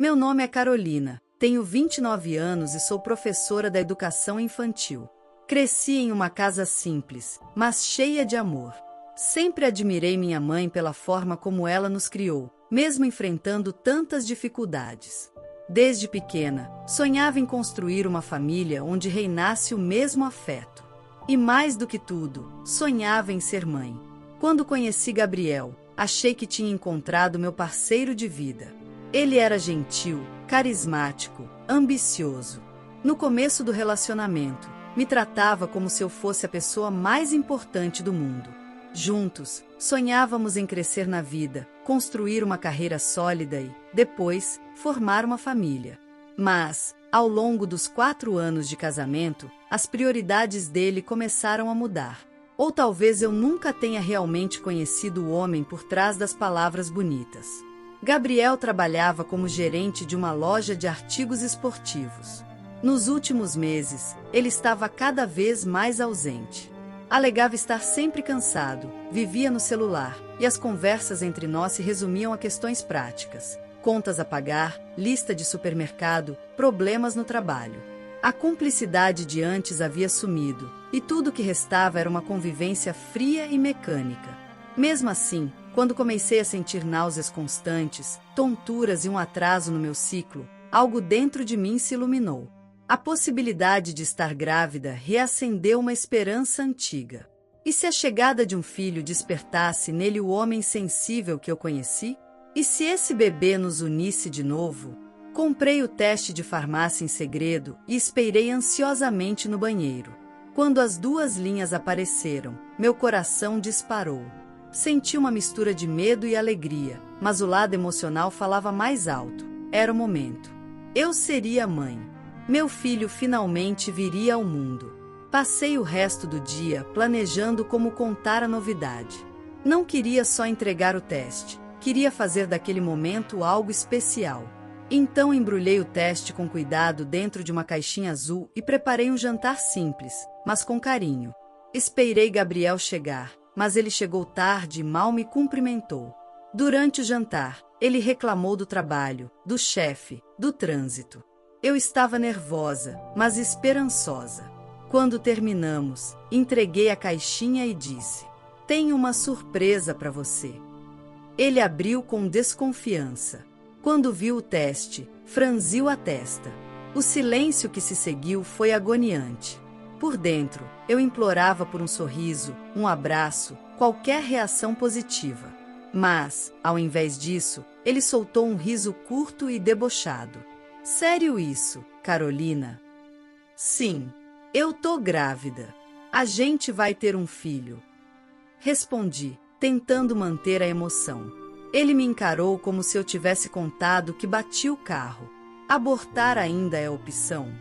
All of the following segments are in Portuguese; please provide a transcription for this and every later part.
Meu nome é Carolina, tenho 29 anos e sou professora da educação infantil. Cresci em uma casa simples, mas cheia de amor. Sempre admirei minha mãe pela forma como ela nos criou, mesmo enfrentando tantas dificuldades. Desde pequena, sonhava em construir uma família onde reinasse o mesmo afeto. E mais do que tudo, sonhava em ser mãe. Quando conheci Gabriel, achei que tinha encontrado meu parceiro de vida. Ele era gentil, carismático, ambicioso. No começo do relacionamento, me tratava como se eu fosse a pessoa mais importante do mundo. Juntos, sonhávamos em crescer na vida, construir uma carreira sólida e, depois, formar uma família. Mas, ao longo dos 4 anos de casamento, as prioridades dele começaram a mudar. Ou talvez eu nunca tenha realmente conhecido o homem por trás das palavras bonitas. Gabriel trabalhava como gerente de uma loja de artigos esportivos. Nos últimos meses, ele estava cada vez mais ausente. Alegava estar sempre cansado, vivia no celular, e as conversas entre nós se resumiam a questões práticas: contas a pagar, lista de supermercado, problemas no trabalho. A cumplicidade de antes havia sumido, e tudo o que restava era uma convivência fria e mecânica. Mesmo assim, quando comecei a sentir náuseas constantes, tonturas e um atraso no meu ciclo, algo dentro de mim se iluminou. A possibilidade de estar grávida reacendeu uma esperança antiga. E se a chegada de um filho despertasse nele o homem sensível que eu conheci? E se esse bebê nos unisse de novo? Comprei o teste de farmácia em segredo e esperei ansiosamente no banheiro. Quando as 2 linhas apareceram, meu coração disparou. Senti uma mistura de medo e alegria, mas o lado emocional falava mais alto. Era o momento. Eu seria mãe. Meu filho finalmente viria ao mundo. Passei o resto do dia planejando como contar a novidade. Não queria só entregar o teste, queria fazer daquele momento algo especial. Então embrulhei o teste com cuidado dentro de uma caixinha azul e preparei um jantar simples, mas com carinho. Esperei Gabriel chegar, mas ele chegou tarde e mal me cumprimentou. Durante o jantar, ele reclamou do trabalho, do chefe, do trânsito. Eu estava nervosa, mas esperançosa. Quando terminamos, entreguei a caixinha e disse: "Tenho uma surpresa para você." Ele abriu com desconfiança. Quando viu o teste, franziu a testa. O silêncio que se seguiu foi agoniante. Por dentro, eu implorava por um sorriso, um abraço, qualquer reação positiva. Mas, ao invés disso, ele soltou um riso curto e debochado. "Sério isso, Carolina?" "Sim, eu tô grávida. A gente vai ter um filho." Respondi, tentando manter a emoção. Ele me encarou como se eu tivesse contado que bati o carro. "Abortar ainda é opção?"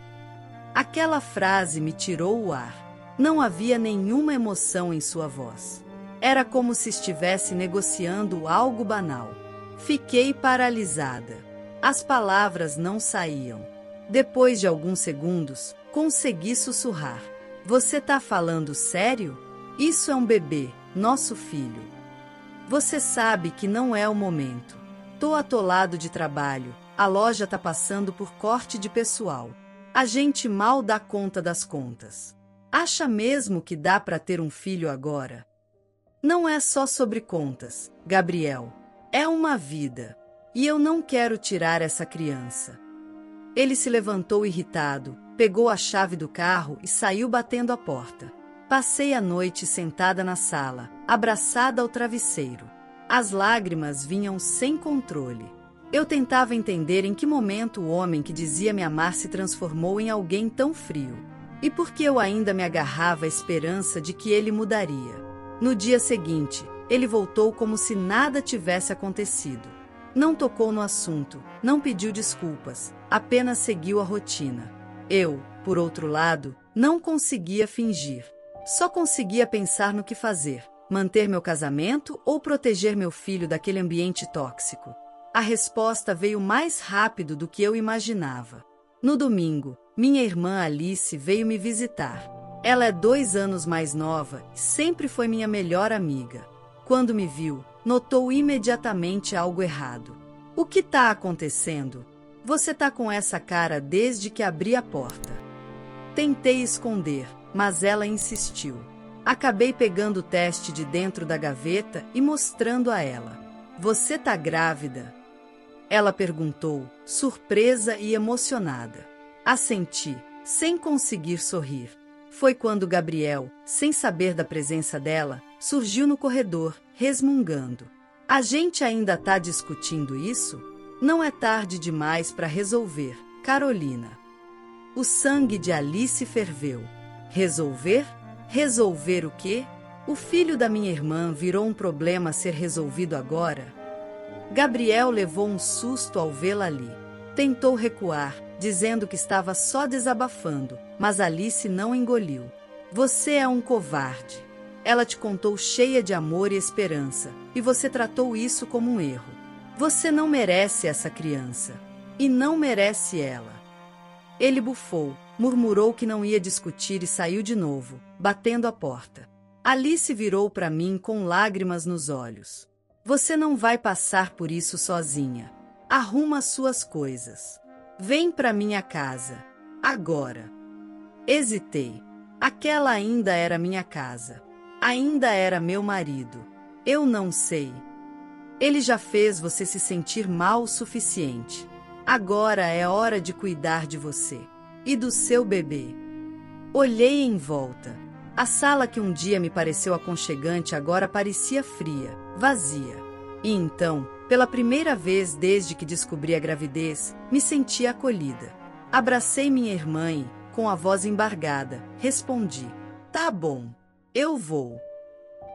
Aquela frase me tirou o ar. Não havia nenhuma emoção em sua voz. Era como se estivesse negociando algo banal. Fiquei paralisada. As palavras não saíam. Depois de alguns segundos, consegui sussurrar: "Você tá falando sério? Isso é um bebê, nosso filho. Você sabe que não é o momento. Tô atolado de trabalho, a loja tá passando por corte de pessoal. A gente mal dá conta das contas. Acha mesmo que dá para ter um filho agora?" "Não é só sobre contas, Gabriel. É uma vida. E eu não quero tirar essa criança." Ele se levantou irritado, pegou a chave do carro e saiu batendo a porta. Passei a noite sentada na sala, abraçada ao travesseiro. As lágrimas vinham sem controle. Eu tentava entender em que momento o homem que dizia me amar se transformou em alguém tão frio. E por que eu ainda me agarrava à esperança de que ele mudaria. No dia seguinte, ele voltou como se nada tivesse acontecido. Não tocou no assunto, não pediu desculpas, apenas seguiu a rotina. Eu, por outro lado, não conseguia fingir. Só conseguia pensar no que fazer: manter meu casamento ou proteger meu filho daquele ambiente tóxico. A resposta veio mais rápido do que eu imaginava. No domingo, minha irmã Alice veio me visitar. Ela é 2 anos mais nova e sempre foi minha melhor amiga. Quando me viu, notou imediatamente algo errado. "O que está acontecendo?" Você tá com essa cara desde que abri a porta. Tentei esconder, mas ela insistiu. Acabei pegando o teste de dentro da gaveta e mostrando a ela. Você tá grávida? Ela perguntou, surpresa e emocionada. Assenti, sem conseguir sorrir. Foi quando Gabriel, sem saber da presença dela, surgiu no corredor, resmungando. A gente ainda tá discutindo isso? Não é tarde demais para resolver, Carolina. O sangue de Alice ferveu. Resolver? Resolver o quê? O filho da minha irmã virou um problema a ser resolvido agora? Gabriel levou um susto ao vê-la ali. Tentou recuar, dizendo que estava só desabafando, mas Alice não engoliu. Você é um covarde. Ela te contou cheia de amor e esperança, e você tratou isso como um erro. Você não merece essa criança. E não merece ela. Ele bufou, murmurou que não ia discutir e saiu de novo, batendo a porta. Alice virou para mim com lágrimas nos olhos. Você não vai passar por isso sozinha. Arruma suas coisas. Vem para minha casa. Agora. Hesitei. Aquela ainda era minha casa. Ainda era meu marido. Eu não sei. Ele já fez você se sentir mal o suficiente. Agora é hora de cuidar de você. E do seu bebê. Olhei em volta. A sala que um dia me pareceu aconchegante agora parecia fria, vazia. E então, pela primeira vez desde que descobri a gravidez, me senti acolhida. Abracei minha irmã e, com a voz embargada, respondi: tá bom, eu vou.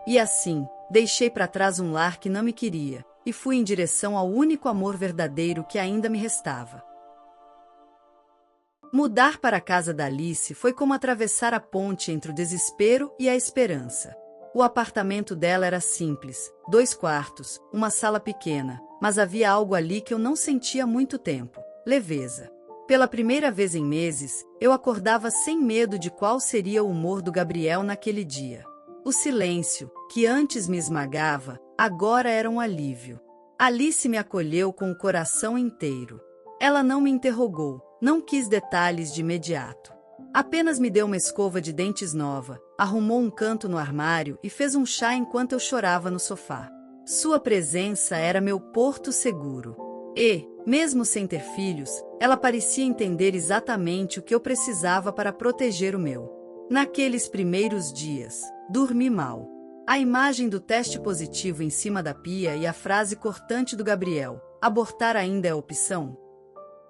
E assim, deixei para trás um lar que não me queria, e fui em direção ao único amor verdadeiro que ainda me restava. Mudar para a casa da Alice foi como atravessar a ponte entre o desespero e a esperança. O apartamento dela era simples, 2 quartos, uma sala pequena, mas havia algo ali que eu não sentia há muito tempo: leveza. Pela primeira vez em meses, eu acordava sem medo de qual seria o humor do Gabriel naquele dia. O silêncio, que antes me esmagava, agora era um alívio. Alice me acolheu com o coração inteiro. Ela não me interrogou, não quis detalhes de imediato. Apenas me deu uma escova de dentes nova, arrumou um canto no armário e fez um chá enquanto eu chorava no sofá. Sua presença era meu porto seguro. E, mesmo sem ter filhos, ela parecia entender exatamente o que eu precisava para proteger o meu. Naqueles primeiros dias, dormi mal. A imagem do teste positivo em cima da pia e a frase cortante do Gabriel: abortar ainda é opção?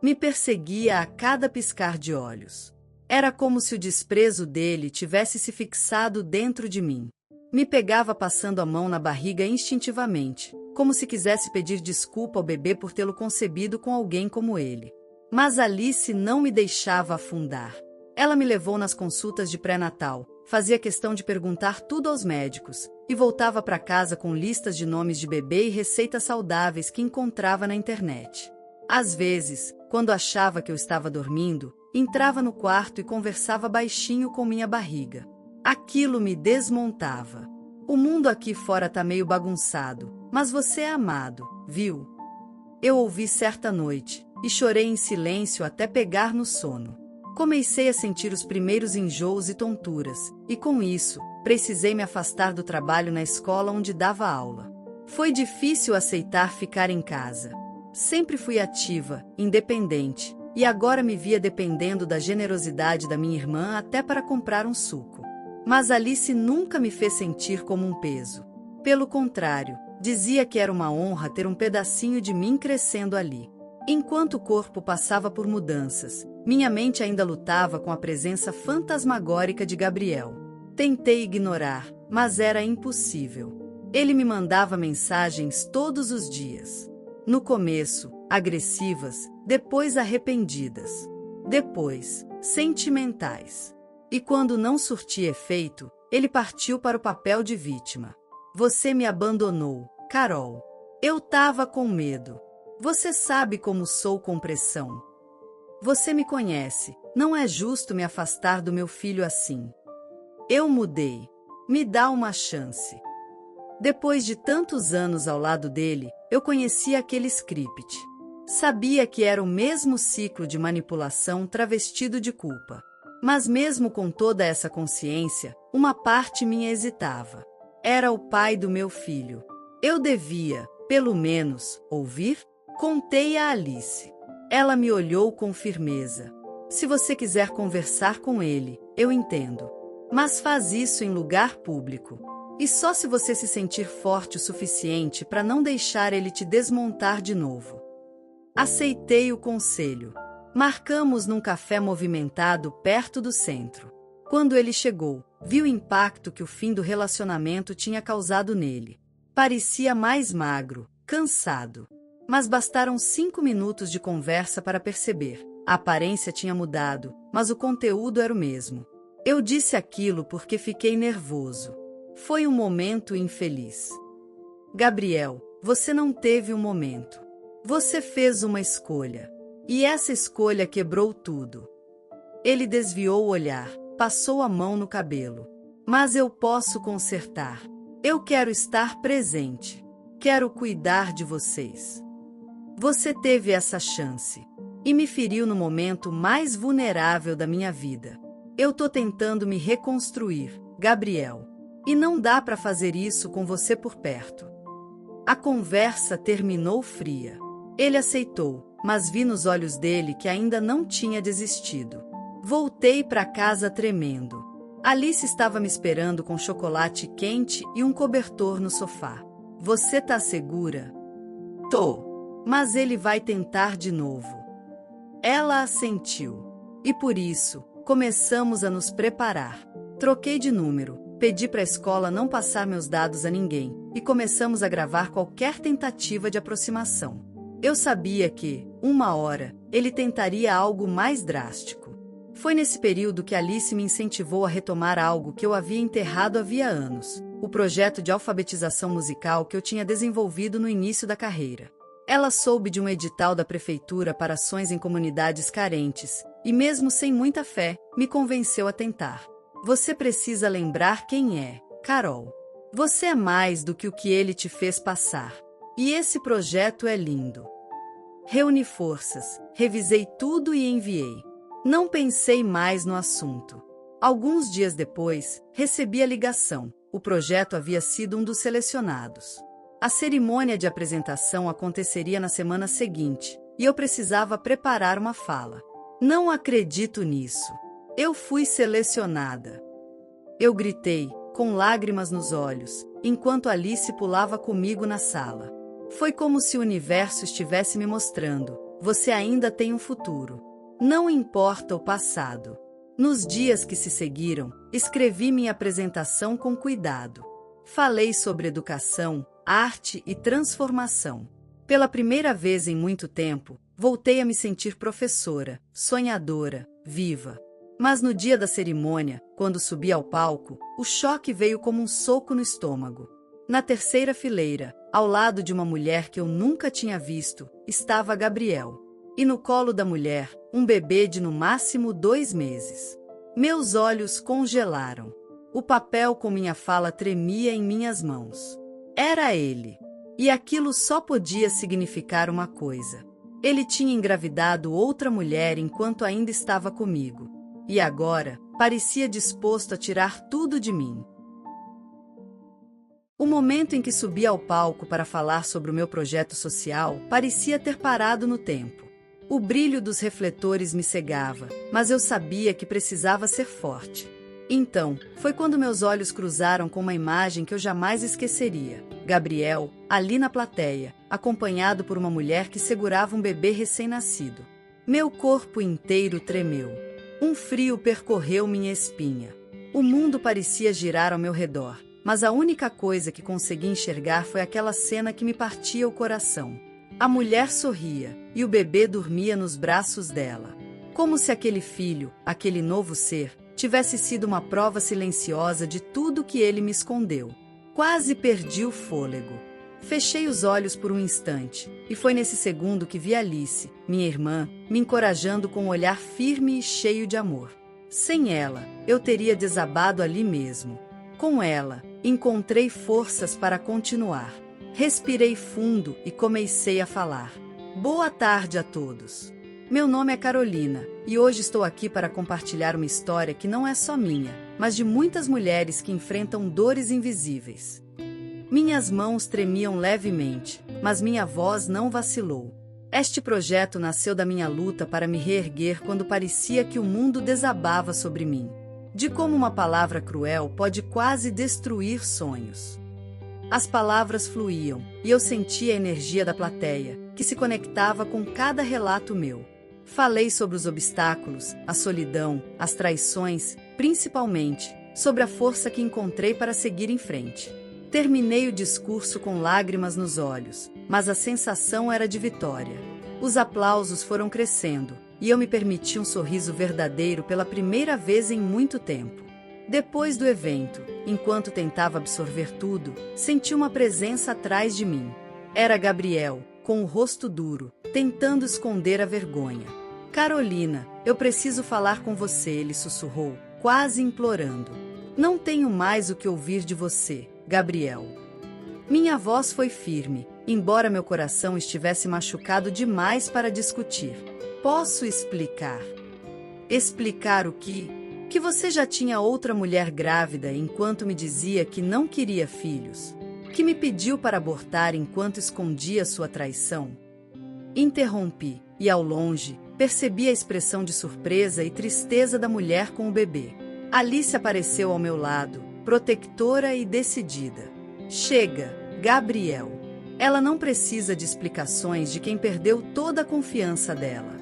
Me perseguia a cada piscar de olhos. Era como se o desprezo dele tivesse se fixado dentro de mim. Me pegava passando a mão na barriga instintivamente, como se quisesse pedir desculpa ao bebê por tê-lo concebido com alguém como ele. Mas Alice não me deixava afundar. Ela me levou nas consultas de pré-natal, fazia questão de perguntar tudo aos médicos, e voltava para casa com listas de nomes de bebê e receitas saudáveis que encontrava na internet. Às vezes, quando achava que eu estava dormindo, entrava no quarto e conversava baixinho com minha barriga. Aquilo me desmontava. O mundo aqui fora tá meio bagunçado, mas você é amado, viu? Eu ouvi certa noite, e chorei em silêncio até pegar no sono. Comecei a sentir os primeiros enjoos e tonturas, e com isso, precisei me afastar do trabalho na escola onde dava aula. Foi difícil aceitar ficar em casa. Sempre fui ativa, independente, e agora me via dependendo da generosidade da minha irmã até para comprar um suco. Mas Alice nunca me fez sentir como um peso. Pelo contrário, dizia que era uma honra ter um pedacinho de mim crescendo ali. Enquanto o corpo passava por mudanças, minha mente ainda lutava com a presença fantasmagórica de Gabriel. Tentei ignorar, mas era impossível. Ele me mandava mensagens todos os dias. No começo, agressivas, depois arrependidas. Depois, sentimentais. E quando não surtia efeito, ele partiu para o papel de vítima. Você me abandonou, Carol. Eu tava com medo. Você sabe como sou com pressão. Você me conhece, não é justo me afastar do meu filho assim. Eu mudei. Me dá uma chance. Depois de tantos anos ao lado dele, eu conhecia aquele script. Sabia que era o mesmo ciclo de manipulação travestido de culpa. Mas mesmo com toda essa consciência, uma parte minha hesitava. Era o pai do meu filho. Eu devia, pelo menos, ouvir? Contei a Alice. Ela me olhou com firmeza. Se você quiser conversar com ele, eu entendo. Mas faz isso em lugar público. E só se você se sentir forte o suficiente para não deixar ele te desmontar de novo. Aceitei o conselho. Marcamos num café movimentado perto do centro. Quando ele chegou, vi o impacto que o fim do relacionamento tinha causado nele. Parecia mais magro, cansado. Mas bastaram 5 minutos de conversa para perceber. A aparência tinha mudado, mas o conteúdo era o mesmo. Eu disse aquilo porque fiquei nervoso. Foi um momento infeliz. Gabriel, você não teve um momento. Você fez uma escolha. E essa escolha quebrou tudo. Ele desviou o olhar, passou a mão no cabelo. Mas eu posso consertar. Eu quero estar presente. Quero cuidar de vocês. Você teve essa chance. E me feriu no momento mais vulnerável da minha vida. Eu tô tentando me reconstruir, Gabriel. E não dá para fazer isso com você por perto. A conversa terminou fria. Ele aceitou, mas vi nos olhos dele que ainda não tinha desistido. Voltei para casa tremendo. Alice estava me esperando com chocolate quente e um cobertor no sofá. Você tá segura? Tô. Mas ele vai tentar de novo. Ela assentiu. E por isso, começamos a nos preparar. Troquei de número, pedi para a escola não passar meus dados a ninguém, e começamos a gravar qualquer tentativa de aproximação. Eu sabia que, uma hora, ele tentaria algo mais drástico. Foi nesse período que Alice me incentivou a retomar algo que eu havia enterrado havia anos, o projeto de alfabetização musical que eu tinha desenvolvido no início da carreira. Ela soube de um edital da prefeitura para ações em comunidades carentes, e mesmo sem muita fé, me convenceu a tentar. Você precisa lembrar quem é, Carol. Você é mais do que o que ele te fez passar. E esse projeto é lindo. Reuni forças, revisei tudo e enviei. Não pensei mais no assunto. Alguns dias depois, recebi a ligação. O projeto havia sido um dos selecionados. A cerimônia de apresentação aconteceria na semana seguinte, e eu precisava preparar uma fala. Não acredito nisso. Eu fui selecionada. Eu gritei, com lágrimas nos olhos, enquanto Alice pulava comigo na sala. Foi como se o universo estivesse me mostrando: você ainda tem um futuro. Não importa o passado. Nos dias que se seguiram, escrevi minha apresentação com cuidado. Falei sobre educação, arte e transformação. Pela primeira vez em muito tempo, voltei a me sentir professora, sonhadora, viva. Mas no dia da cerimônia, quando subi ao palco, o choque veio como um soco no estômago. Na terceira fileira, ao lado de uma mulher que eu nunca tinha visto, estava Gabriel. E no colo da mulher, um bebê de no máximo 2 meses. Meus olhos congelaram. O papel com minha fala tremia em minhas mãos. Era ele. E aquilo só podia significar uma coisa. Ele tinha engravidado outra mulher enquanto ainda estava comigo. E agora, parecia disposto a tirar tudo de mim. O momento em que subi ao palco para falar sobre o meu projeto social parecia ter parado no tempo. O brilho dos refletores me cegava, mas eu sabia que precisava ser forte. Então, foi quando meus olhos cruzaram com uma imagem que eu jamais esqueceria. Gabriel, ali na plateia, acompanhado por uma mulher que segurava um bebê recém-nascido. Meu corpo inteiro tremeu. Um frio percorreu minha espinha. O mundo parecia girar ao meu redor, mas a única coisa que consegui enxergar foi aquela cena que me partia o coração. A mulher sorria, e o bebê dormia nos braços dela. Como se aquele filho, aquele novo ser, tivesse sido uma prova silenciosa de tudo que ele me escondeu. Quase perdi o fôlego. Fechei os olhos por um instante, e foi nesse segundo que vi Alice, minha irmã, me encorajando com um olhar firme e cheio de amor. Sem ela, eu teria desabado ali mesmo. Com ela, encontrei forças para continuar. Respirei fundo e comecei a falar. Boa tarde a todos. Meu nome é Carolina e hoje estou aqui para compartilhar uma história que não é só minha, mas de muitas mulheres que enfrentam dores invisíveis. Minhas mãos tremiam levemente, mas minha voz não vacilou. Este projeto nasceu da minha luta para me reerguer quando parecia que o mundo desabava sobre mim. De como uma palavra cruel pode quase destruir sonhos. As palavras fluíam, e eu sentia a energia da plateia, que se conectava com cada relato meu. Falei sobre os obstáculos, a solidão, as traições, principalmente, sobre a força que encontrei para seguir em frente. Terminei o discurso com lágrimas nos olhos, mas a sensação era de vitória. Os aplausos foram crescendo, e eu me permiti um sorriso verdadeiro pela primeira vez em muito tempo. Depois do evento, enquanto tentava absorver tudo, senti uma presença atrás de mim. Era Gabriel, com o rosto duro, tentando esconder a vergonha. Carolina, eu preciso falar com você, ele sussurrou, quase implorando. Não tenho mais o que ouvir de você, Gabriel. Minha voz foi firme, embora meu coração estivesse machucado demais para discutir. Posso explicar? Explicar o quê? Que você já tinha outra mulher grávida enquanto me dizia que não queria filhos? Que me pediu para abortar enquanto escondia sua traição? Interrompi, e ao longe, percebi a expressão de surpresa e tristeza da mulher com o bebê. Alice apareceu ao meu lado, protectora e decidida. Chega, Gabriel. Ela não precisa de explicações de quem perdeu toda a confiança dela.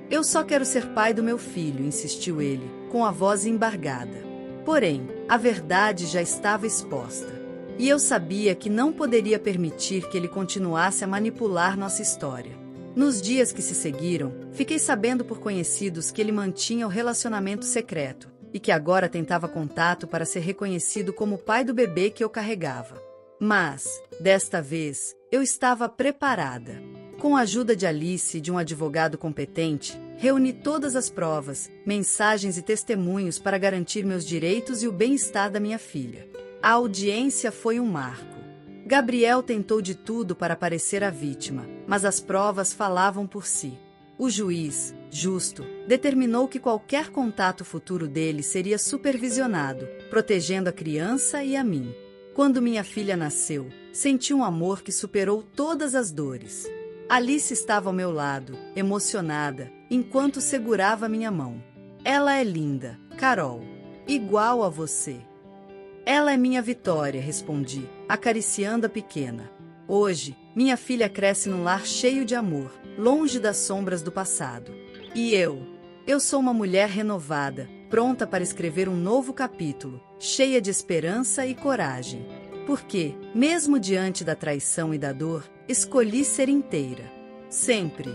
Eu só quero ser pai do meu filho, insistiu ele, com a voz embargada. Porém, a verdade já estava exposta. E eu sabia que não poderia permitir que ele continuasse a manipular nossa história. Nos dias que se seguiram, fiquei sabendo por conhecidos que ele mantinha o relacionamento secreto e que agora tentava contato para ser reconhecido como o pai do bebê que eu carregava. Mas, desta vez, eu estava preparada. Com a ajuda de Alice e de um advogado competente, reuni todas as provas, mensagens e testemunhos para garantir meus direitos e o bem-estar da minha filha. A audiência foi um marco. Gabriel tentou de tudo para parecer a vítima, mas as provas falavam por si. O juiz, justo, determinou que qualquer contato futuro dele seria supervisionado, protegendo a criança e a mim. Quando minha filha nasceu, senti um amor que superou todas as dores. Alice estava ao meu lado, emocionada, enquanto segurava minha mão. Ela é linda, Carol. Igual a você. Ela é minha vitória, respondi, acariciando a pequena. Hoje, minha filha cresce num lar cheio de amor, longe das sombras do passado. E eu? Eu sou uma mulher renovada, pronta para escrever um novo capítulo, cheia de esperança e coragem. Porque, mesmo diante da traição e da dor, escolhi ser inteira. Sempre.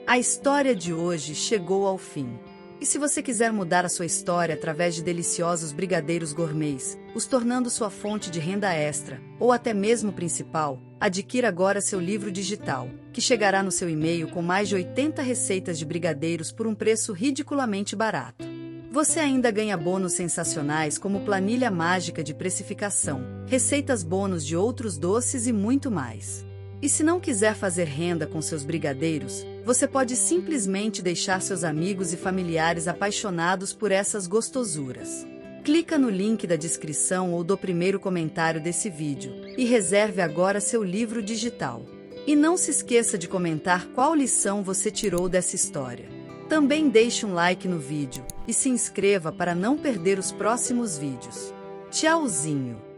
A história de hoje chegou ao fim. E se você quiser mudar a sua história através de deliciosos brigadeiros gourmets, os tornando sua fonte de renda extra, ou até mesmo principal, adquira agora seu livro digital, que chegará no seu e-mail com mais de 80 receitas de brigadeiros por um preço ridiculamente barato. Você ainda ganha bônus sensacionais como planilha mágica de precificação, receitas bônus de outros doces e muito mais. E se não quiser fazer renda com seus brigadeiros, você pode simplesmente deixar seus amigos e familiares apaixonados por essas gostosuras. Clica no link da descrição ou do primeiro comentário desse vídeo e reserve agora seu livro digital. E não se esqueça de comentar qual lição você tirou dessa história. Também deixe um like no vídeo e se inscreva para não perder os próximos vídeos. Tchauzinho!